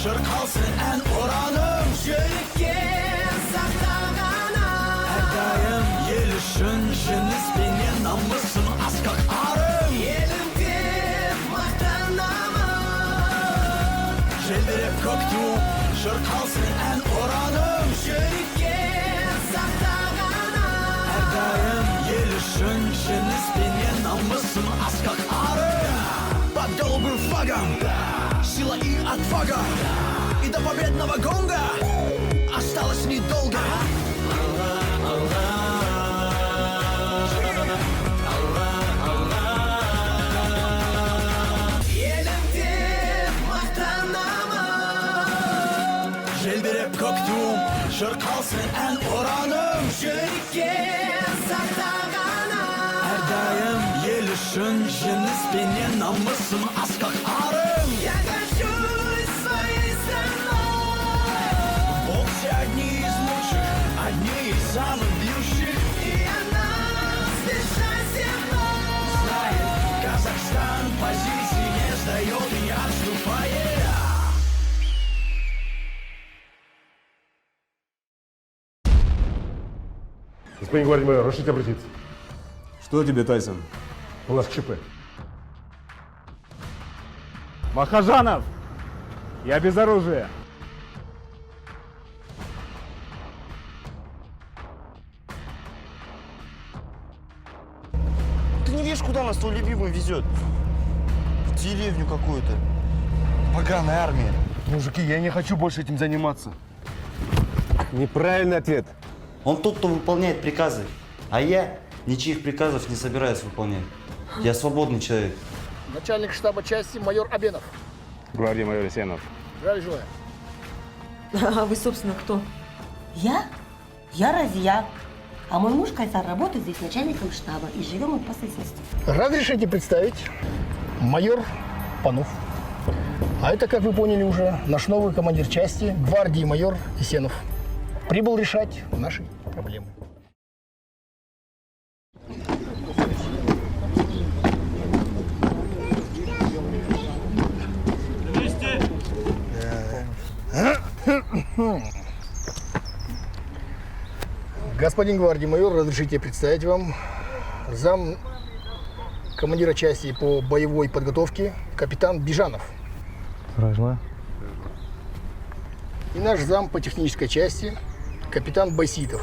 шырқалсын ән ұраным. Жүрекке сақтағана әрдайым ел үшін жеңіспенен намысын асқақ арым. Елім деп мақтанамын, желбіреп көк туым, шырқалсын ән ұраным. Жүрекке сақтағана әрдайым ел үшін жеңіспенен намысын асқақ арым. Под голубым флагом сила и отвага, и до победного гонга осталось недолго. Елім деп мақтанамын, желбіреп көк туым, шырқалсын ән ұраным. Жүрекке сақтағана әрдайым ел үшін жеңіспенен намысын асқақ арым. Я горжусь своей страной, волки одни из лучших, одни из самых бьющих, и она здесь земной. Знает, Казахстан позиции не сдает и не отступает. Господин гвардеймайор, разрешите обратиться? Что тебе, Тайсон? У нас ЧП. Махажанов! Я без оружия. Ты не видишь, куда нас твой любимый везет? В деревню какую-то. Поганая армия. Мужики, я не хочу больше этим заниматься. Неправильный ответ. Он тот, кто выполняет приказы. А я ничьих приказов не собираюсь выполнять. Я свободный человек. Начальник штаба части майор Абенов. Гвардия майор Есенов. Здравия желаю. А вы, собственно, кто? Я? Я Разия. А мой муж Кайсар работает здесь начальником штаба. И живем мы по соседству. Разрешите представить, майор Панов. А это, как вы поняли уже, наш новый командир части, гвардии майор Есенов. Прибыл решать наши проблемы. Господин гвардии майор, разрешите представить вам зам командира части по боевой подготовке капитан Бижанов. Здравия. И наш зам по технической части капитан Байситов.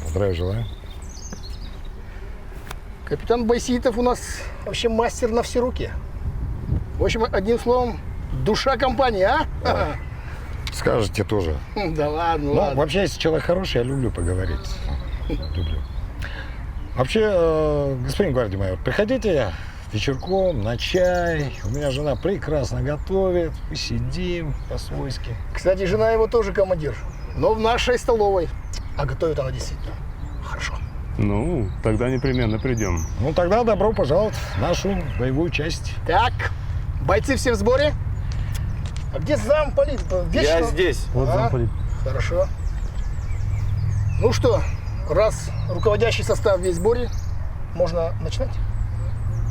Здравия желаю. Капитан Байситов у нас вообще мастер на все руки. В общем, одним словом, душа компании, а? Скажете тоже. Да ладно, Ну, ладно. вообще, если человек хороший, я люблю поговорить. Люблю. Вообще, господин гвардеймайор, приходите вечерком на чай. У меня жена прекрасно готовит. Мы сидим по-свойски. Кстати, жена его тоже командир, но в нашей столовой. А готовит она действительно хорошо. Ну, тогда непременно придем. Ну, тогда добро пожаловать в нашу боевую часть. Так, бойцы все в сборе? А где замполит? Я здесь. Вот замполит. Хорошо. Ну что, раз руководящий состав весь в сборе, можно начинать?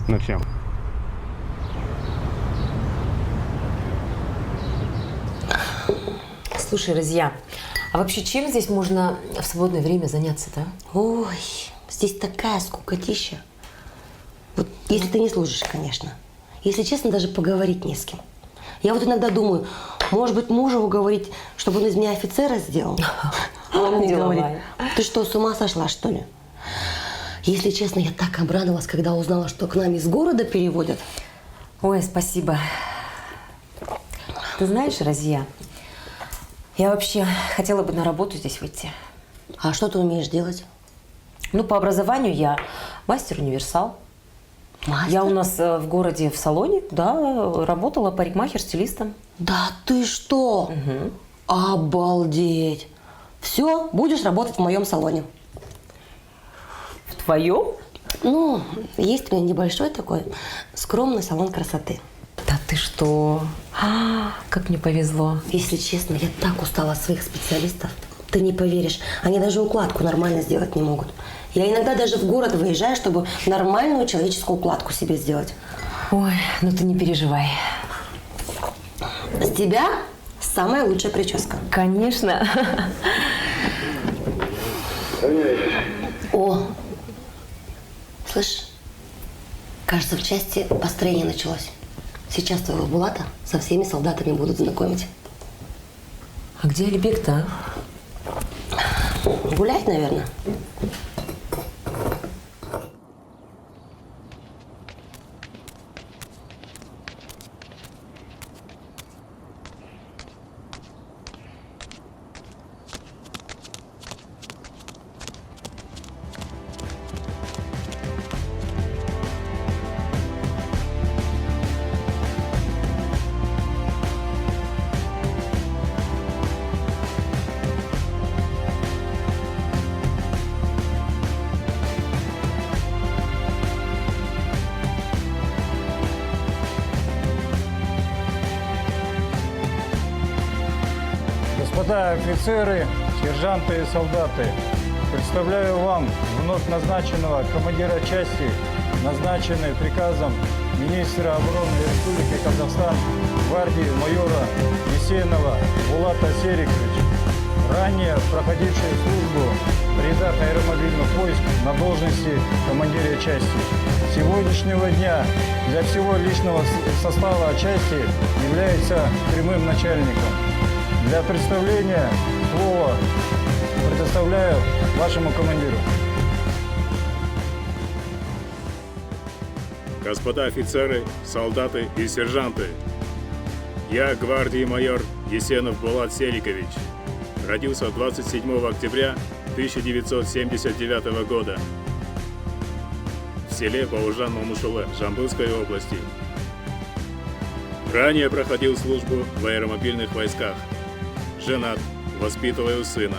Начнем. Слушай, Разия, а вообще чем здесь можно в свободное время заняться-то? Ой, здесь такая скукотища. Вот если ты не служишь, конечно. Если честно, даже поговорить не с кем. Я вот иногда думаю, может быть, мужа уговорить, чтобы он из меня офицера сделал? А он мне говорит, ты что, с ума сошла, что ли? Если честно, я так обрадовалась, когда узнала, что к нам из города переводят. Ой, спасибо. Ты знаешь, Разия, я вообще хотела бы на работу здесь выйти. А что ты умеешь делать? Ну, по образованию я мастер-универсал. Мастер? Я у нас в городе в салоне, да, работала парикмахер-стилистом. Да ты что? Угу. Обалдеть! Все, будешь работать в моем салоне. В твоем? Ну, есть у меня небольшой такой скромный салон красоты. Да ты что? Как мне повезло. Если честно, я так устала от своих специалистов. Ты не поверишь, они даже укладку нормально сделать не могут. Я иногда даже в город выезжаю, чтобы нормальную человеческую укладку себе сделать. Ой, ну ты не переживай. С тебя самая лучшая прическа. Конечно. О, слышь, кажется, в части построение началось. Сейчас твоего Булата со всеми солдатами будут знакомить. А где Алибек-то, Гулять, наверное. Господа офицеры, сержанты и солдаты, представляю вам вновь назначенного командира части, назначенный приказом министра обороны Республики Казахстан гвардии майора Есенова Булата Сериковича, ранее проходивший службу в рядах аэромобильных войск на должности командира части. С сегодняшнего дня для всего личного состава части является прямым начальником. Для представления слова предоставляю вашему командиру. Господа офицеры, солдаты и сержанты, я гвардии майор Есенов Булат Серикович. Родился 27 октября 1979 года в селе Баужан-Мамушулы Жамбылской области. Ранее проходил службу в аэромобильных войсках. Женат, воспитываю сына.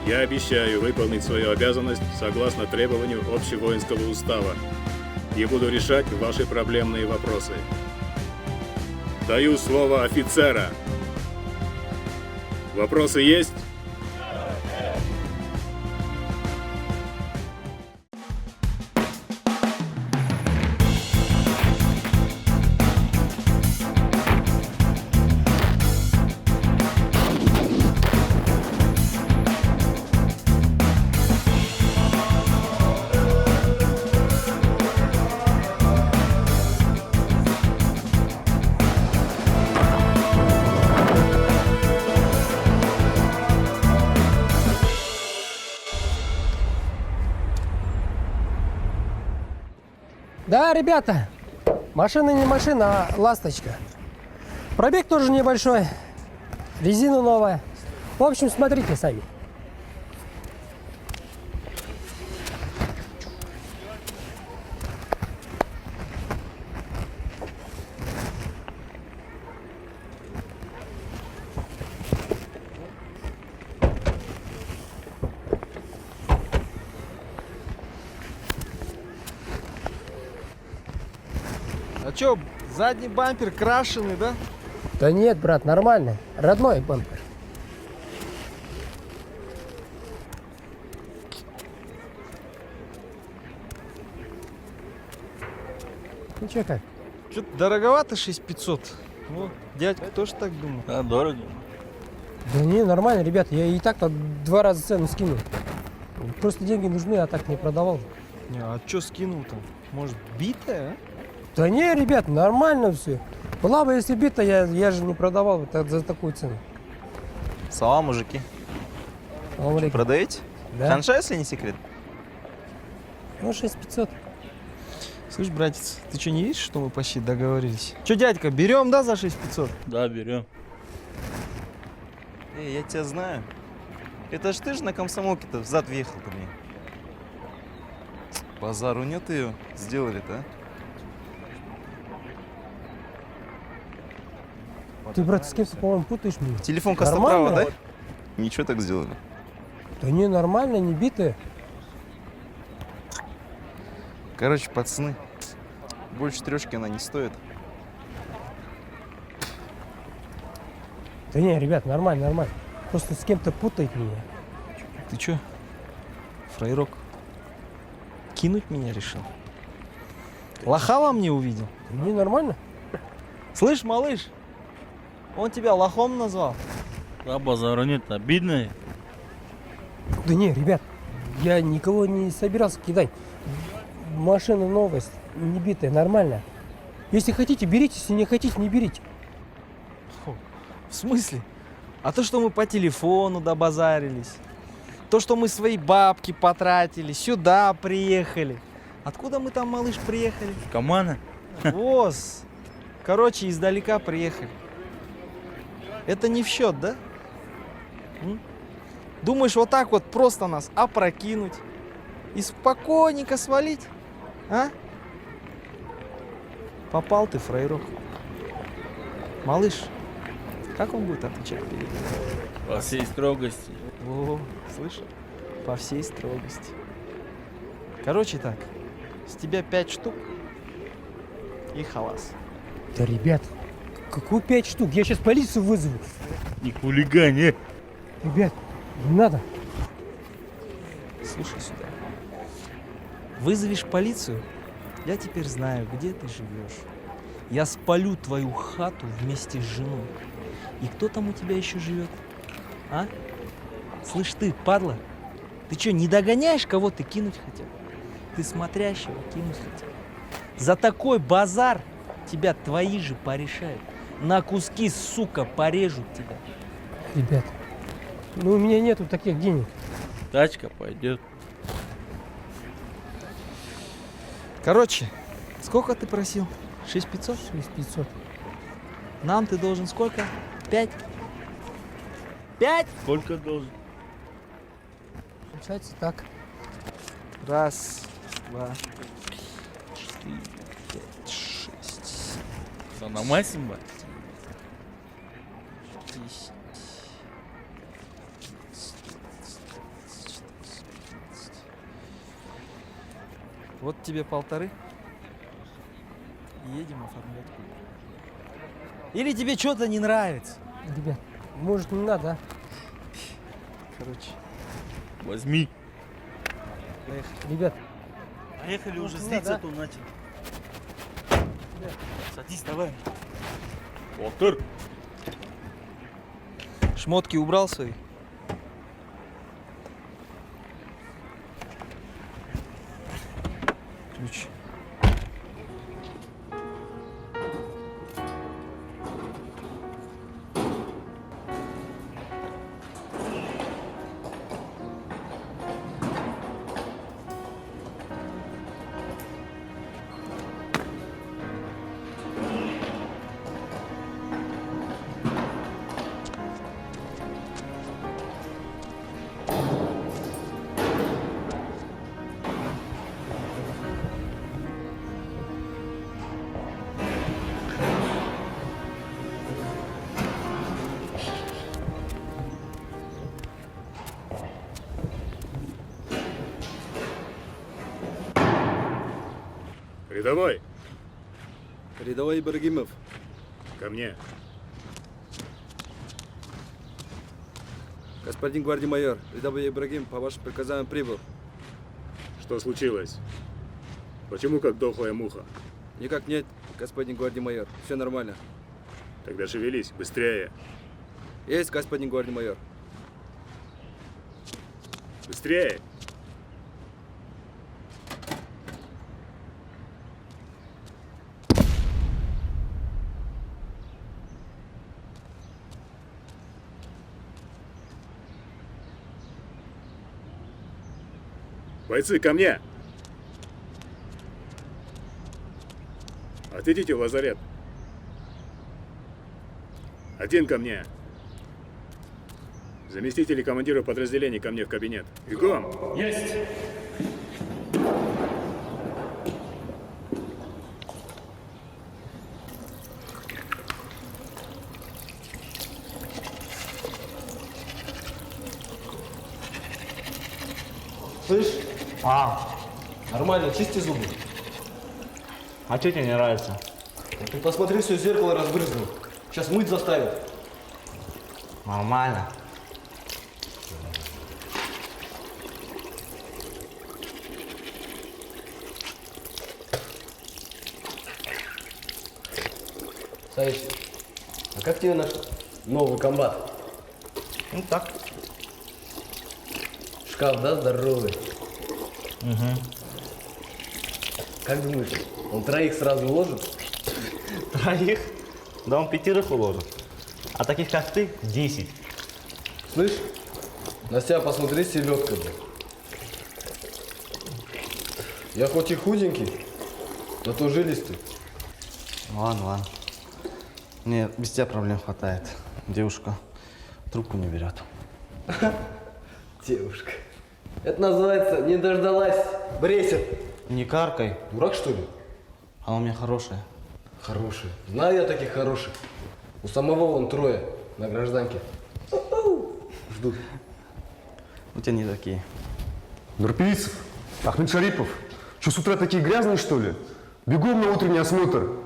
Я обещаю выполнить свою обязанность согласно требованию Общевоинского устава и буду решать ваши проблемные вопросы. Даю слово офицера. Вопросы есть? Да, ребята, машина не машина, а ласточка. Пробег тоже небольшой, резина новая. В общем, смотрите сами. А чё, задний бампер крашеный, да? Да нет, брат, нормально. Родной бампер. Ну чё как? Чё-то дороговато 6500. Ну, дядька тоже так думал. А, дорого. Да не, нормально, ребят, я и так-то 2 раза цену скинул. Просто деньги нужны, а так не продавал. Не, а чё скинул-то? Может, битая, а? Да не, ребят, нормально все. Была бы, если бита, я же не продавал вот за такую цену. Салам, мужики. Салам алейкум. Продаете? Да. Ханша, если не секрет? Ну, 6500. Слышь, братец, ты что, не видишь, что мы почти договорились? Чё, дядька, берем, да, за 6500? Да, берем. Эй, я тебя знаю. Это ж ты же на комсомолке-то взад въехал-то мне. Базару нет ее сделали-то, а? Ты, брат, с кем-то, по-моему, путаешь меня. Телефон Костоправа, да? Нормально? Ничего так сделали. Да не, нормально, не битые. Короче, пацаны, больше 3 она не стоит. Да не, ребят, нормально, нормально. Просто с кем-то путает меня. Ты чё, фрейрок, кинуть меня решил? Лоха во мне увидел? Да не, нормально. Слышь, малыш, он тебя лохом назвал. Да базара нет, обидно. Да не, ребят, я никого не собирался кидать. Машина новость, не битая, нормально. Если хотите, берите, если не хотите, не берите. В смысле? А то, что мы по телефону добазарились, то, что мы свои бабки потратили, сюда приехали. Откуда мы там, малыш, приехали? Команда. Воз. Короче, издалека приехали. Это не в счет, да? Думаешь, вот так вот просто нас опрокинуть и спокойненько свалить? А? Попал ты, фрейрок. Малыш, как он будет отвечать перед ним? По всей строгости. О, слышишь? По всей строгости. Короче так, с тебя 5 штук и халас. Да, ребят, какую 5 штук? Я сейчас полицию вызову. Не хулигань, Ребят, не надо. Слушай сюда. Вызовешь полицию, я теперь знаю, где ты живешь. Я спалю твою хату вместе с женой. И кто там у тебя еще живет? А? Слышь ты, падла, ты что, не догоняешь, кого ты кинуть хотел? Ты смотрящего кинуть хотел. За такой базар тебя твои же порешают. На куски, сука, порежут тебя. Ребят, ну у меня нету таких денег. Тачка пойдет. Короче, сколько ты просил? 6500? 6500. Нам ты должен сколько? 5? 5? Сколько должен? Получается так. Раз, два, 4, 5, 6. На максимум? 10. Вот тебе 1,5. Едем оформлять кубик. Или тебе что-то не нравится? Ребят, может не надо, а? Короче, Возьми. поехали. Ребят, Поехали, уже не злиться надо, тут начал. Садись, давай. Шмотки убрал свои? Ключ. Рядовой, Рядовой Ибрагимов. ко мне. Господин гвардии-майор, рядовой Ибрагим по вашим приказаниям прибыл. Что случилось? Почему как дохлая муха? Никак нет, господин гвардии-майор. Все нормально. Тогда шевелись, быстрее. Есть, господин гвардии-майор. Быстрее! Бойцы, ко мне! Отведите в лазарет. Один ко мне. Заместители командира подразделений ко мне в кабинет. Бегом! Есть! Слышь? Нормально, чисти зубы. А что тебе не нравится? Ты посмотри, все зеркало разбрызнул. Сейчас мыть заставят. Нормально. Красавица. А как тебе наш новый комбат? Ну так. Шкаф, да, здоровый? Угу. Как думаешь, он троих сразу уложит? Троих? Да он 5 уложит. А таких, как ты, 10. Слышь, на себя посмотри, селедка, блин. Я хоть и худенький, но то жилистый. Ладно, ладно. Мне без тебя проблем хватает. Девушка трубку не берет. Девушка. Это называется не дождалась, бресит. Не каркай. Дурак, что ли? Она у меня хорошая. Хорошая. Знаю я таких хороших. У самого вон 3 на гражданке. Ждут. У тебя не такие. Нурпейцев, Ахмед Шарипов, что с утра такие грязные, что ли? Бегом на утренний осмотр.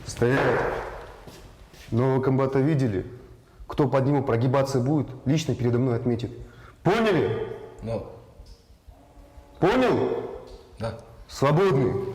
Стоять. Нового комбата видели? Кто под него прогибаться будет, лично передо мной отметит. Поняли? Ну. Понял? Да. Свободны.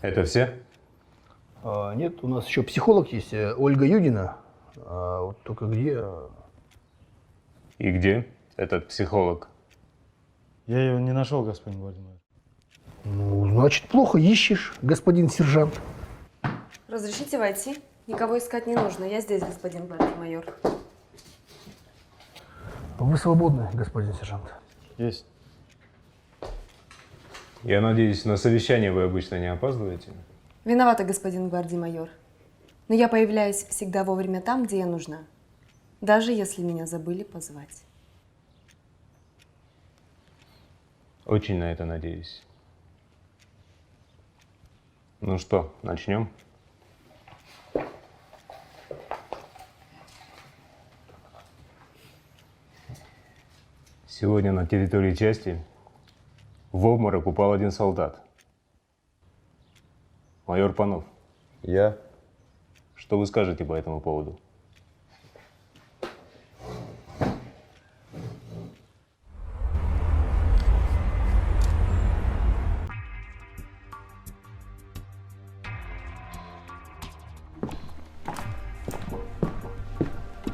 Это все? Нет, у нас еще психолог есть, Ольга Юдина. Вот только где? И где этот психолог? Я ее не нашел, господин гвардеймайор. Ну, значит, плохо ищешь, господин сержант. Разрешите войти? Никого искать не нужно. Я здесь, господин гвардеймайор. Вы свободны, господин сержант. Есть. Я надеюсь, на совещание вы обычно не опаздываете? Виновата, господин гвардеймайор. Но я появляюсь всегда вовремя там, где я нужна. Даже если меня забыли позвать. Очень на это надеюсь. Ну что, начнем? Сегодня на территории части в обморок упал один солдат. Майор Панов. Я? Что вы скажете по этому поводу?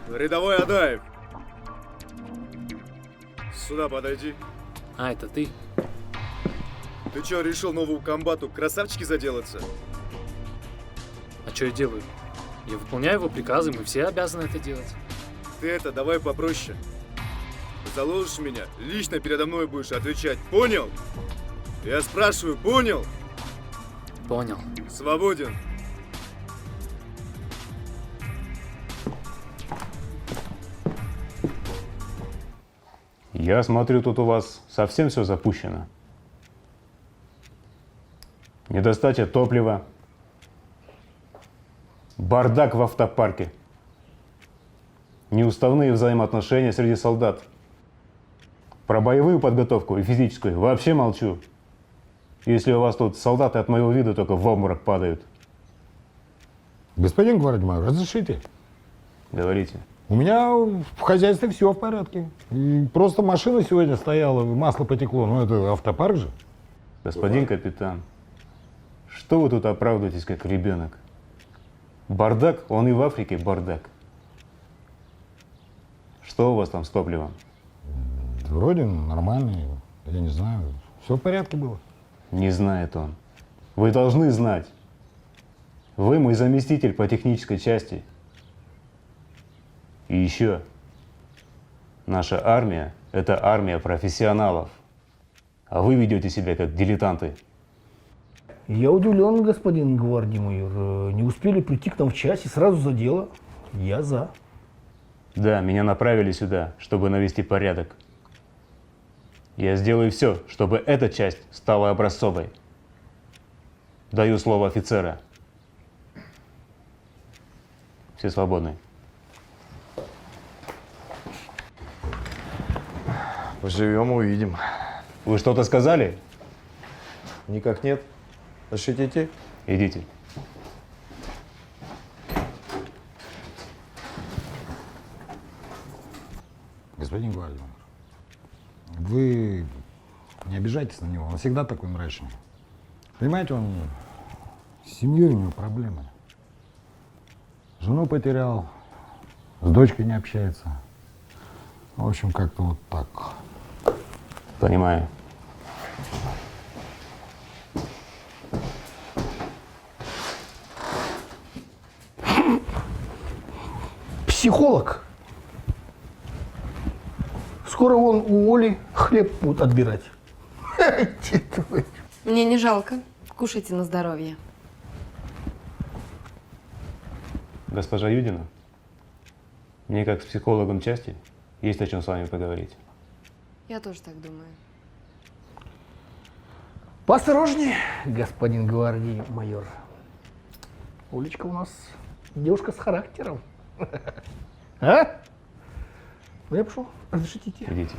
Рядовой Адаев. Сюда подойди. А, это ты? Ты что, решил новому комбату красавчики заделаться? А что я делаю? Я выполняю его приказы, мы все обязаны это делать. Ты это, давай попроще. Заложишь меня, лично передо мной будешь отвечать. Понял? Я спрашиваю, понял? Понял. Свободен. Я смотрю, тут у вас совсем все запущено. Недостача топлива, бардак в автопарке, неуставные взаимоотношения среди солдат. Про боевую подготовку и физическую вообще молчу. Если у вас тут солдаты от моего вида только в обморок падают. Господин гвардеймайор, разрешите? Говорите. У меня в хозяйстве все в порядке. Просто машина сегодня стояла, масло потекло. Ну, это автопарк же. Господин капитан, что вы тут оправдываетесь, как ребенок? Бардак, он и в Африке бардак. Что у вас там с топливом? Вроде нормальный, я не знаю. Все в порядке было. Не знает он. Вы должны знать. Вы мой заместитель по технической части. И еще. Наша армия – это армия профессионалов. А вы ведете себя как дилетанты. Я удивлен, господин гвардии майор. Не успели прийти к нам в час и сразу за дело. Я за. Да, меня направили сюда, чтобы навести порядок. Я сделаю все, чтобы эта часть стала образцовой. Даю слово офицера. Все свободны. Поживем, увидим. Вы что-то сказали? Никак нет. Разрешите идти? Идите. Господин гвардии майор, вы не обижайтесь на него, он всегда такой мрачный. Понимаете, он с семьей у него проблемы. Жену потерял, с дочкой не общается. В общем, как-то вот так. Понимаю. Психолог. Скоро вон у Оли хлеб будут отбирать. Мне не жалко. Кушайте на здоровье. Госпожа Юдина, мне как с психологом части есть о чем с вами поговорить. Я тоже так думаю. Поосторожнее, господин гвардии майор. Олечка у нас девушка с характером. А? Ну, я пошел. Разрешите идти? Идите.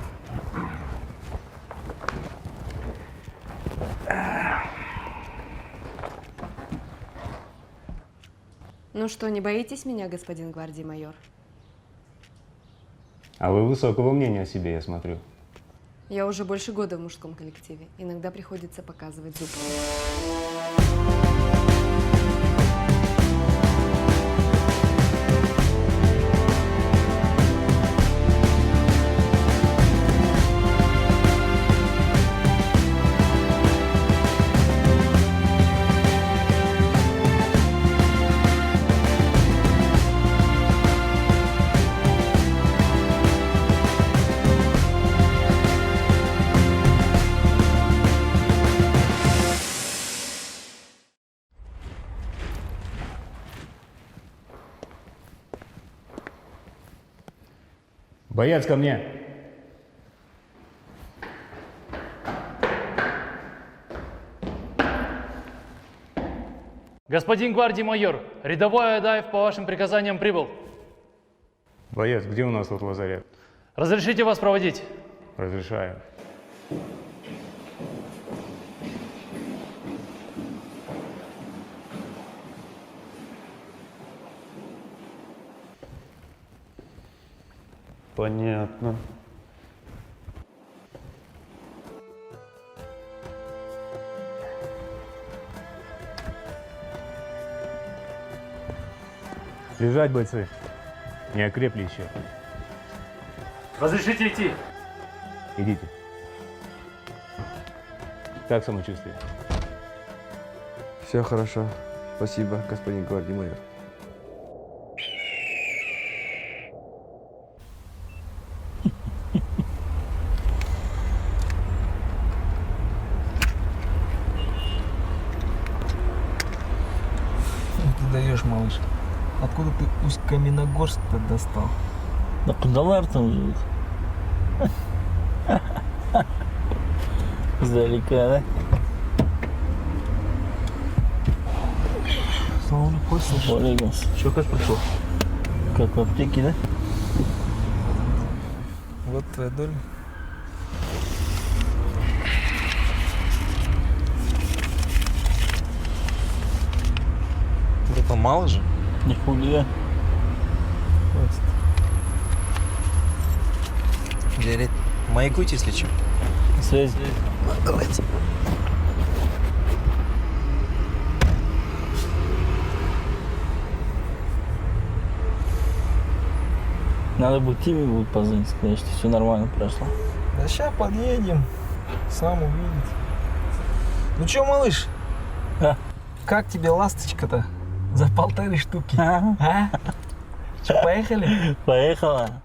Ну что, не боитесь меня, господин гвардии майор? А вы высокого мнения о себе, я смотрю. Я уже больше года в мужском коллективе. Иногда приходится показывать зубки. Боец, ко мне! Господин гвардии майор, рядовой Адаев по вашим приказаниям прибыл. Боец, где у нас тут лазарет? Разрешите вас проводить? Разрешаю. Понятно. Лежать, бойцы. Не окрепли еще. Разрешите идти? Идите. Как самочувствие? Все хорошо. Спасибо, господин гвардии майор. Ты даешь, малыш. Откуда ты Усть-Каменогорск-то достал? Да куда лар там живет? Издалека, да? Салам алейкум. Че, как пришел? Как в аптеке, да? Вот твоя доля. Это мало же? Нихуя. Хватит. Дядя, маякуйте, если что. Связь. Давайте. Надо будет тебе будет позвонить, сказать, что все нормально прошло. Да сейчас подъедем, сам увидите. Ну чё, малыш? А? Как тебе ласточка-то? За 1,5 штуки. А? Че, поехали? Поехала.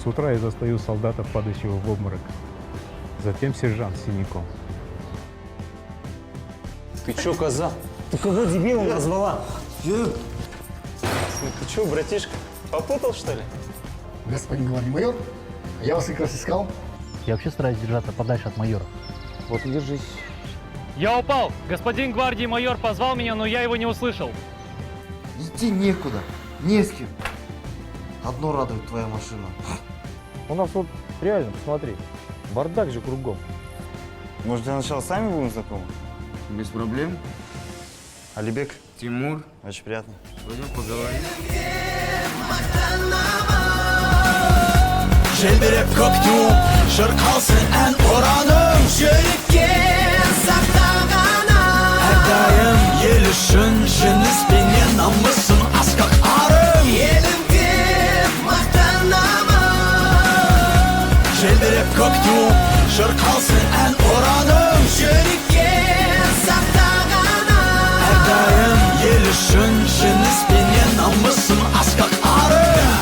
С утра я застаю солдата, падающего в обморок. затем сержант с синяком. Ты чё, коза? Ты кого дебилом назвала? Ты чё, братишка, попутал, что ли? Господин гвардии-майор, я вас как раз искал. Я вообще стараюсь держаться подальше от майора. Вот и держись. Я упал. Господин гвардии-майор позвал меня, но я его не услышал. Идти некуда, не с кем. Одно радует твоя машина. У нас вот реально, посмотри, бардак же кругом. Может, для начала сами будем знакомы? Без проблем. Алибек. Тимур. Очень приятно. Пойдем поговорим. Желбіреп көктем, шырқалсын ән ұраным жүрекке сақтағана. Әрдайым ел үшін жеңіспенен намысын асқақ арым. Елім деп мақтанамын. Желбіреп көктем, шырқалсын ән ұраным жүрекке сақтағана. Әрдайым ел үшін жеңіспенен намысын асқақ арым.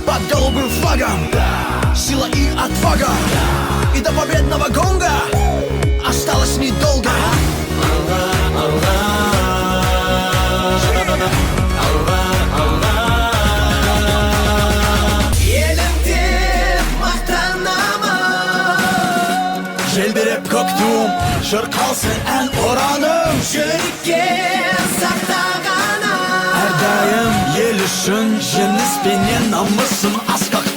Под голубым флагом сила и отвага, и до победного гонга осталось недолго. Елім деп мақтанамын. Желбіреп көктем, шырқалсын ән ұраным жүрекке сақтағана. Әрдайым ел үшін жеңіспенен намысын асқақ